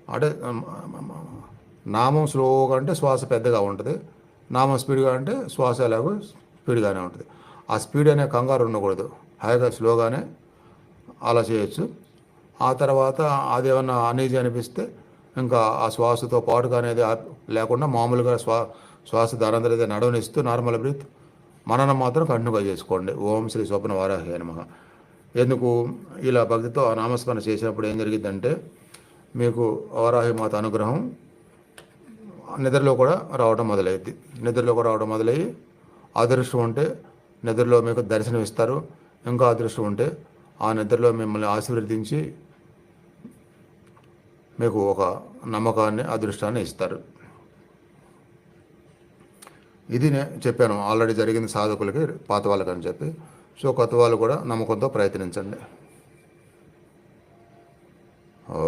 అంటే నామం స్లోగా అంటే శ్వాస పెద్దగా ఉంటుంది, నామం స్పీడ్గా అంటే శ్వాస ఎలాగో స్పీడ్గానే ఉంటుంది. ఆ స్పీడ్ అనే కంగారు ఉండకూడదు, హాయిగా స్లోగానే అలా చేయొచ్చు. ఆ తర్వాత అది ఏమన్నా అనీజీ అనిపిస్తే ఇంకా ఆ శ్వాసతో పాటుగా అనేది లేకుండా మామూలుగా శ్వాస దానంతరం నడవనిస్తూ నార్మల్ బ్రీత్ మననం మాత్రం కంటిన్యూగా చేసుకోండి. ఓం శ్రీ స్వప్న వారాహి నమః. ఎందుకు ఇలా భక్తితో ఆ నామస్మరణ చేసినప్పుడు ఏం జరిగిందంటే మీకు వారాహి మాత అనుగ్రహం నిద్రలో కూడా రావడం మొదలైద్ది. నిద్రలో కూడా రావడం మొదలయ్యి అదృష్టం ఉంటే నిద్రలో మీకు దర్శనం ఇస్తారు. ఇంకా అదృష్టం ఉంటే ఆ నిద్రలో మిమ్మల్ని ఆశీర్వదించి మీకు ఒక నమ్మకాన్ని అదృష్టాన్ని ఇస్తారు. ఇది నేను చెప్పాను ఆల్రెడీ జరిగింది సాధకులకి, పాత వాళ్ళకి అని చెప్పి. సో కొత్త వాళ్ళు కూడా నమ్మకంతో ప్రయత్నించండి. ఓ